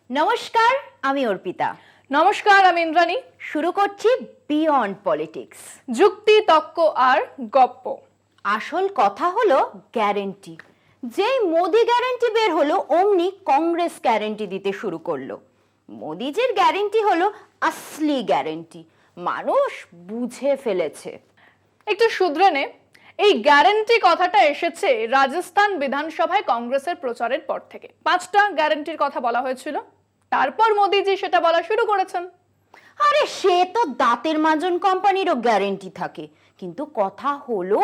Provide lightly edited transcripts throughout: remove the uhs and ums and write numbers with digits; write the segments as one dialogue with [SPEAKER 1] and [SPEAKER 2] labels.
[SPEAKER 1] নমস্কার, আমি অর্পিতা।
[SPEAKER 2] নমস্কার, আমি ইন্দ্রাণী।
[SPEAKER 1] শুরু করছি বিয়ন্ড পলিটিক্স,
[SPEAKER 2] যুক্তি, তক্ক আর গপ্প।
[SPEAKER 1] আসল কথা হলো গ্যারেন্টি। যেই মোদি গ্যারেন্টি বের হলো অমনি কংগ্রেস গ্যারেন্টি দিতে শুরু করলো। মোদিজির গ্যারেন্টি হলো আসলি গ্যারেন্টি, মানুষ বুঝে ফেলেছে।
[SPEAKER 2] একটু শুধরে নে, এই গ্যারেন্টি কথাটা এসেছে রাজস্থান বিধানসভায় কংগ্রেসের প্রচারের পর থেকে। 5টা গ্যারেন্টির কথা বলা হয়েছিল, তারপর মোদিজি সেটা বলা শুরু করেছেন।
[SPEAKER 1] আরে সে তো দাঁতের মাজন কোম্পানিরও গ্যারেন্টি থাকে, কিন্তু কথা হলো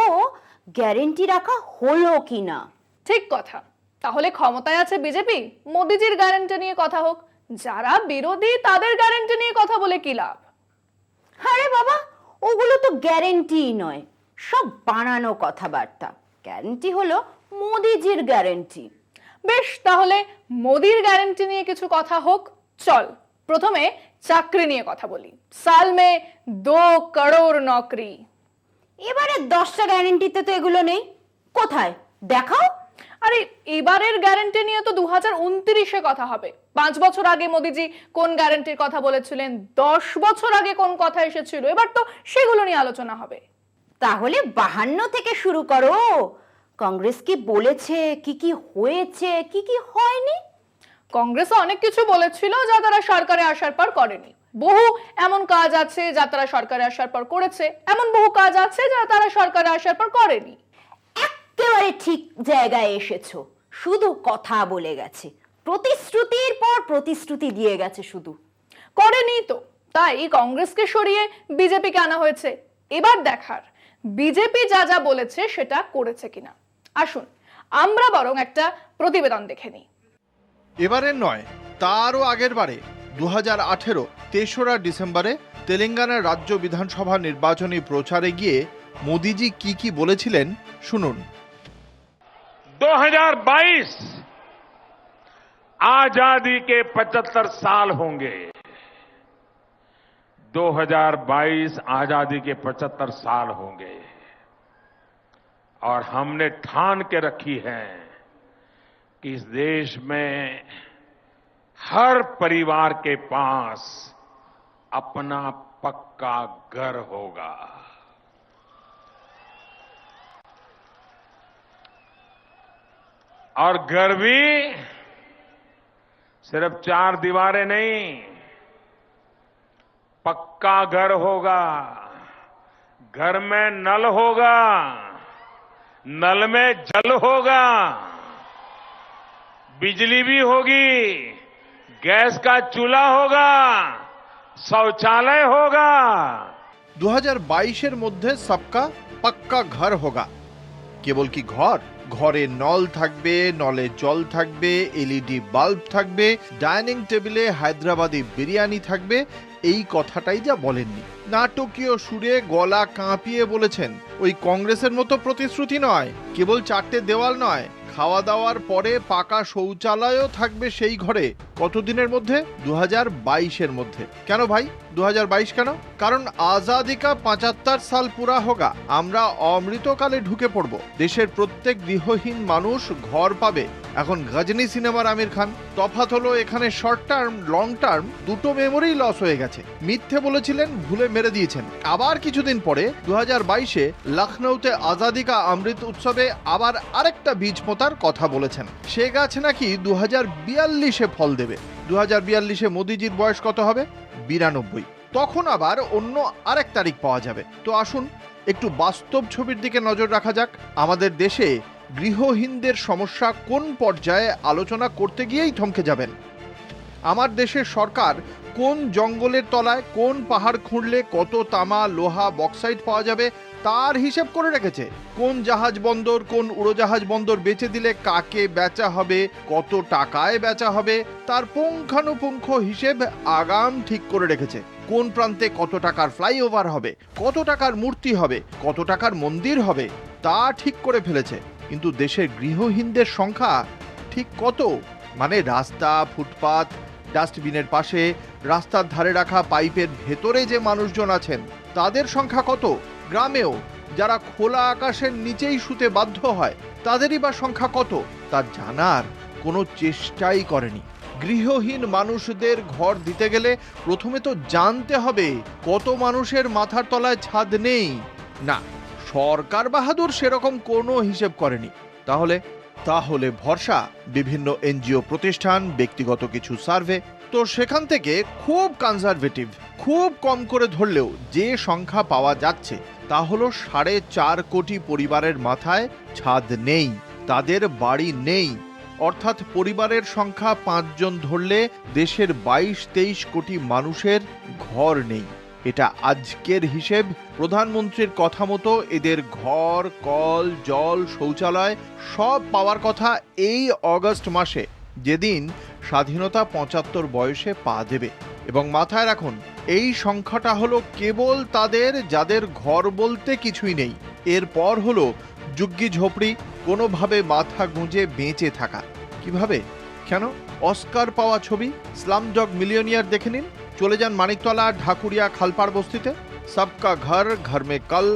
[SPEAKER 1] গ্যারেন্টি রাখা হলো কিনা।
[SPEAKER 2] ঠিক কথা। তাহলে ক্ষমতায় আছে বিজেপি, মোদিজির গ্যারেন্টি নিয়ে কথা হোক। যারা বিরোধী তাদের গ্যারেন্টি নিয়ে কথা বলে কি লাভ?
[SPEAKER 1] আরে বাবা, ওগুলো তো গ্যারেন্টি নয়, সব বানানো কথাবার্তা। গ্যারেন্টি হলো মোদিজির গ্যারেন্টি।
[SPEAKER 2] বেশ, তাহলে মোদির গ্যারেন্টি নিয়ে কিছু কথা হোক। চল প্রথমে চাকরি নিয়ে কথা বলি। সাল মে 2 করোড় নকরি।
[SPEAKER 1] এবারে 10টা গ্যারেন্টিতে তো এগুলো নেই, কোথায় দেখাও।
[SPEAKER 2] আরে এবারের গ্যারেন্টি নিয়ে তো 2029-এ কথা হবে। 5 বছর আগে মোদিজি কোন গ্যারেন্টির কথা বলেছিলেন, 10 বছর আগে কোন কথা এসেছিল, এবার তো সেগুলো নিয়ে আলোচনা হবে।
[SPEAKER 1] তাহলে 52 থেকে শুরু করো। কংগ্রেস কি বলেছে, কি কি হয়েছে, কি কি হয়নি?
[SPEAKER 2] কংগ্রেস অনেক কিছু বলেছিল যা তারা সরকারে আসার পর করেনি। বহু এমন কাজ আছে যা তারা সরকারে আসার পর করেছে, এমন বহু কাজ আছে যা তারা সরকারে আসার পর করেনি।
[SPEAKER 1] একেবারে ঠিক জায়গায় এসেছো, শুধু কথা বলে গেছে, প্রতিশ্রুতির পর প্রতিশ্রুতি দিয়ে গেছে, শুধু
[SPEAKER 2] করেনি তো। তাই কংগ্রেসকে সরিয়ে বিজেপিকে আনা হয়েছে। এবার দেখার বিজেপি যা যা বলেছে সেটা করেছে কিনা। আসুন আমরা বরং একটা প্রতিবেদন দেখে নিই।
[SPEAKER 3] এবারের নয়, তারও আগের বারে 2018 তেসরা ডিসেম্বরে তেলেঙ্গানার রাজ্য বিধানসভা নির্বাচনী প্রচারে গিয়ে মোদিজি কি কি বলেছিলেন শুনুন।
[SPEAKER 4] 2022 आजादी के 75 साल होंगे। 2022 आजादी के 75 साल होंगे और हमने ठान के रखी है कि इस देश में हर परिवार के पास अपना पक्का घर होगा। और घर भी सिर्फ 4 दीवारें नहीं, पक्का घर होगा। घर में नल होगा, नल में जल होगा, बिजली भी होगी, गैस का चूल्हा होगा, शौचालय होगा।
[SPEAKER 3] 2022-এর মধ্যে সবকা পাক্কা ঘর হোগা। কেবল কি ঘর, ঘরে নল থাকবে, নলে জল থাকবে, এলইডি বাল্ব থাকবে, ডাইনিং টেবিলে হায়দ্রাবাদি বিরিয়ানি থাকবে, এই কথাটাই যা বলেননি। নাটকীয় সুরে গলা কাঁপিয়ে বলেছেন। ওই কংগ্রেসের মতো প্রতিশ্রুতি নয়, কেবল 4টে দেওয়াল নয়, খাওয়া দাওয়ার পরে পাকা শৌচালয়ও থাকবে সেই ঘরে। কতদিনের মধ্যে? 2022-এর মধ্যে। কেন ভাই 2022 কেন? কারণ আজাদি কা 75 সাল পুরা হোগা। আমরা অমৃতকালে ঢুকে পড়ব। দেশের প্রত্যেক গৃহহীন মানুষ ঘর পাবে। এখন গজনী সিনেমার আমির খান। তফাৎ হলো এখানে শর্ট টার্ম, লং টার্ম দুটো মেমোরি লস হয়ে গেছে। মিথ্যে বলেছিলেন, ভুলে মেরে দিয়েছেন। আবার কিছুদিন পরে 2022-এ লখনৌতে আজাদি কা অমৃত উৎসবে আবার আরেকটা বীজ পোঁতার কথা বলেছেন। সে গাছ নাকি 2042-এ ফল দেবে। 2042-এ মোদিজির বয়স কত হবে? 92। তখন আবার অন্য আরেক তারিখ পাওয়া যাবে। তো আসুন একটু বাস্তব ছবির দিকে নজর রাখা যাক। আমাদের দেশে গৃহহীনদের সমস্যা কোন পর্যায়ে আলোচনা করতে গিয়েই থমকে যাবেন। আমার দেশের সরকার কোন জঙ্গলের তলায় কোন পাহাড় খুঁড়লে কত তামা, লোহা, বক্সাইট পাওয়া যাবে তার হিসেব করে রেখেছে। কোন জাহাজ বন্দর, কোন উড়োজাহাজ বন্দর বেচে দিলে কাকে বেচা হবে, কত টাকায় বেচা হবে তার পুঙ্খানুপুঙ্খ হিসেব আগাম ঠিক করে রেখেছে। কোন প্রান্তে কত টাকার ফ্লাইওভার হবে, কত টাকার মূর্তি হবে, কত টাকার মন্দির হবে তা ঠিক করে ফেলেছে। কিন্তু দেশের গৃহহীনদের সংখ্যা ঠিক কত? মানে রাস্তা, ফুটপাত, ডাস্টবিনের পাশে, রাস্তার ধারে রাখা পাইপের ভেতরে যে মানুষজন আছেন তাদের সংখ্যা কত? গ্রামেও যারা খোলা আকাশের নিচেই শুতে বাধ্য হয় তাদেরই বা সংখ্যা কত তা জানার কোনো চেষ্টাই করেনি। গৃহহীন মানুষদের ঘর দিতে গেলে প্রথমে তো জানতে হবে কত মানুষের মাথার তলায় ছাদ নেই। না, সরকার বাহাদুর সেরকম কোনো হিসেব করেনি। তাহলে ভরসা বিভিন্ন এনজিও প্রতিষ্ঠান, ব্যক্তিগত কিছু সার্ভে। তো সেখান থেকে খুব কনজারভেটিভ, খুব কম করে ধরলেও যে সংখ্যা পাওয়া যাচ্ছে তা হলো 4.5 কোটি পরিবারের মাথায় ছাদ নেই, তাদের বাড়ি নেই। অর্থাৎ পরিবারের সংখ্যা 5 জন ধরলে দেশের 22-23 কোটি মানুষের ঘর নেই। এটা আজকের হিসেব। প্রধানমন্ত্রীর কথা মতো এদের ঘর, কল, জল, শৌচালয় সব পাওয়ার কথা এই অগস্ট মাসে, যেদিন স্বাধীনতা 75 বয়সে পা দেবে। এবং মাথায় রাখুন, এই সংখ্যাটা হলো কেবল তাদের যাদের ঘর বলতে কিছুই নেই। এরপর হলো ঝুগ্গি ঝোপড়ি, কোনোভাবে মাথা গুঁজে বেঁচে থাকা। কিভাবে? কেন? অস্কার পাওয়া ছবি স্লামডগ মিলিয়নিয়ার দেখে নিন, চলে যান মানিকতলা, ঢাকুরিয়া, খালপাড় বস্তিতে। সবকা ঘর, ঘর মে কল,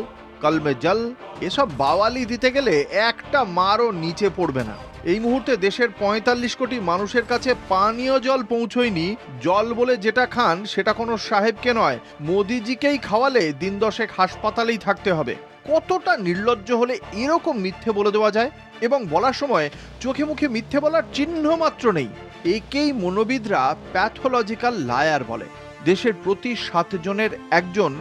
[SPEAKER 3] কল মে জল, এসব বাওয়ালি দিতে গেলে একটা মারও নিচে পড়বে না। এই মুহূর্তে দেশের 45 কোটি মানুষের কাছে পানীয় জল পৌঁছয়নি। জল বলে যেটা খান সেটা কোনো সাহেবকে নয়, মোদিজিকেই খাওয়ালে দিন 10 হাসপাতালেই থাকতে হবে। কতটা নির্লজ্জ হলে এরকম মিথ্যে বলে দেওয়া যায়? এবং বলার সময় চোখে মুখে মিথ্যে বলার চিহ্ন মাত্র নেই। একেই মনোবিদরা প্যাথোলজিক্যাল লায়ার বলে। দেশের প্রতি 7 জনের একজন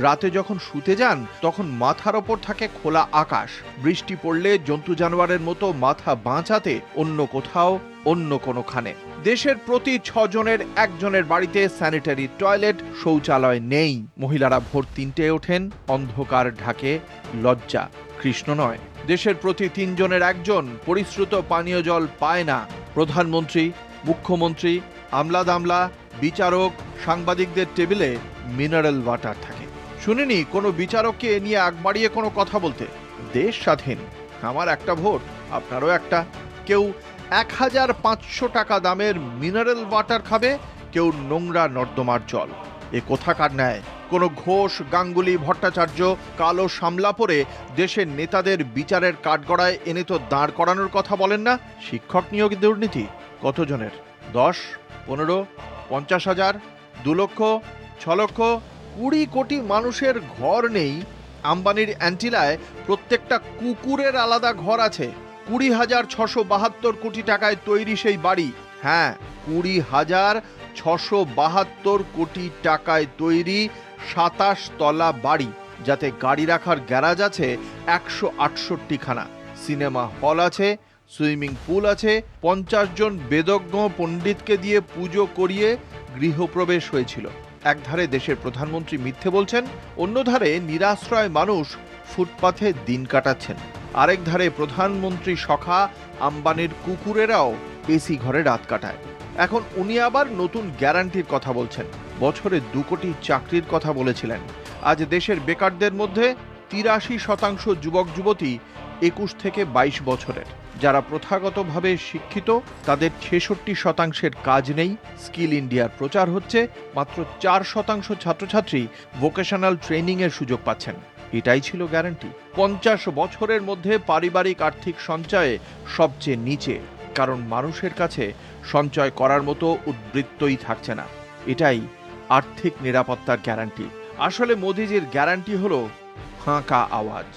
[SPEAKER 3] রাতে যখন শুতে যান তখন মাথার ওপর থাকে খোলা আকাশ, বৃষ্টি পড়লে জন্তু জানোয়ারের মতো মাথা বাঁচাতে অন্য কোথাও, অন্য কোনোখানে। দেশের প্রতি 6 জনের একজনের বাড়িতে স্যানিটারি টয়লেট, শৌচালয় নেই। মহিলারা ভোর 3টে ওঠেন, অন্ধকার ঢাকে লজ্জা, কৃষ্ণ নয়। দেশের প্রতি 3 জনের একজন পরিশ্রুত পানীয় জল পায় না। প্রধানমন্ত্রী, মুখ্যমন্ত্রী, আমলা দামলা, বিচারক, সাংবাদিকদের টেবিলে মিনারেল ওয়াটার থাকে। শুনিনি কোনো বিচারককে এ নিয়ে আগ বাড়িয়ে কোনো কথা বলতে। দেশ স্বাধীন, আমার একটা ভোট, আপনারও একটা। কেউ 1500 টাকা দামের মিনারেল ওয়াটার খাবে, কেউ নোংরা নর্দমার জল। এ কোথাকার ন্যায়? কোনো ঘোষ, গাঙ্গুলি, ভট্টাচার্য কালো সামলা পরে দেশের নেতাদের বিচারের কাঠগড়ায় এনে তো দাঁড় করানোর কথা বলেন না। শিক্ষক নিয়োগ দুর্নীতি কতজনের? 10, 15, 50,000, 2 লক্ষ, 6 লক্ষ, 20 কোটি মানুষের ঘর নেই। আম্বানির অ্যান্টিলায় প্রত্যেকটা কুকুরের আলাদা ঘর আছে। 20,672 কোটি টাকায় তৈরি সেই বাড়ি। হ্যাঁ, 20,672 কোটি টাকায় তৈরি 27 তলা বাড়ি, যাতে গাড়ি রাখার গ্যারাজ আছে 168 খানা, সিনেমা হল আছে, সুইমিং পুল আছে, 50 জন বেদজ্ঞ পণ্ডিতকে দিয়ে পুজো করিয়ে গৃহপ্রবেশ হয়েছিল। একধারে দেশের প্রধানমন্ত্রী মিথ্যে বলছেন, অন্যধারে নিরাশ্রয় মানুষ ফুটপাথে দিন কাটাচ্ছেন। আরেক ধারে প্রধানমন্ত্রী সখা আম্বানির কুকুরেরাও এসি ঘরে রাত কাটায়। এখন উনি আবার নতুন গ্যারান্টির কথা বলছেন। বছরে 2 কোটি চাকরির কথা বলেছিলেন। আজ দেশের বেকারদের মধ্যে 83% যুবক যুবতী 21 থেকে 22 বছরের। যারা প্রথাগতভাবে শিক্ষিত তাদের 66% কাজ নেই। স্কিল ইন্ডিয়ার প্রচার হচ্ছে, মাত্র 4% ছাত্রছাত্রী ভোকেশনাল ট্রেনিং এর সুযোগ পাচ্ছেন। এটাই ছিল গ্যারান্টি। 50 বছরের মধ্যে পারিবারিক আর্থিক সঞ্চয়ে সবচেয়ে নিচে, কারণ মানুষের কাছে সঞ্চয় করার মতো উদ্বৃত্তই থাকছে না। এটাই আর্থিক নিরাপত্তার গ্যারান্টি। আসলে মোদিজির গ্যারান্টি হলো ফাঁকা আওয়াজ।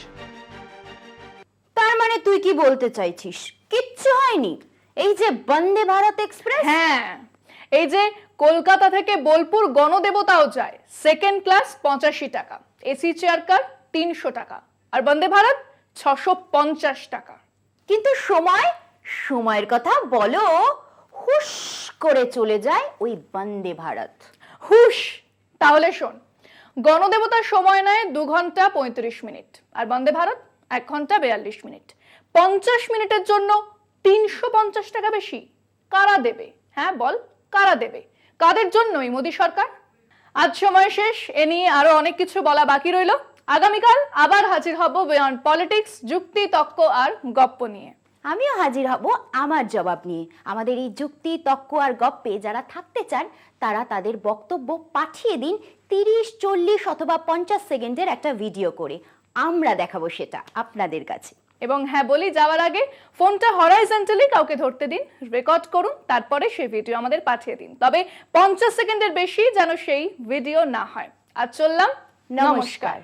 [SPEAKER 1] তার মানে তুই কি বলতে চাইছিস কিচ্ছু হয়নি? এই যে বন্দে ভারত এক্সপ্রেস,
[SPEAKER 2] হ্যাঁ, এই যে কলকাতা থেকে বোলপুর গণদেবতাও যায়, সেকেন্ড ক্লাস 85 টাকা, এসি চেয়ার কার 300 টাকা, আর বন্দে ভারত 650 টাকা।
[SPEAKER 1] কিন্তু সময়ের কথা বলো, হুশ করে চলে যায় ওই বন্দে ভারত।
[SPEAKER 2] হুশ, তাহলে শোন, গণদেবতার সময় নেয় 2 ঘন্টা 35 মিনিট, আর বন্দে ভারত 1 ঘন্টা 42 মিনিট। 50 মিনিটের জন্য 350 টাকা বেশি। কারা দেবে? হ্যাঁ বল, কারা দেবে? কাদের জন্যই মোদী সরকার? আজ সময় শেষ, এ নিয়ে আরো অনেক কিছু বলা বাকি রইল। আগামীকাল আবার হাজির হব বিয়ন্ড পলিটিক্স, যুক্তি, তর্ক আর গপ্প নিয়ে।
[SPEAKER 1] আমিও হাজির হব আমার জবাব নিয়ে। আমাদের এই যুক্তি, তর্ক আর গপ্পে যারা থাকতে চান তারা তাদের বক্তব্য পাঠিয়ে দিন 30, 40 অথবা 50 সেকেন্ডের একটা ভিডিও করে। আমরা দেখাবো সেটা আপনাদের কাছে।
[SPEAKER 2] এবং হ্যাঁ বলি যাওয়ার আগে ফোনটা হরাইজন্টালি কাউকে ধরতে দিন, রেকর্ড করুন, তারপরে সেই ভিডিও আমাদের পাঠিয়ে দিন। তবে 50 সেকেন্ডের বেশি যেন সেই ভিডিও না হয়। আর চললাম, নমস্কার।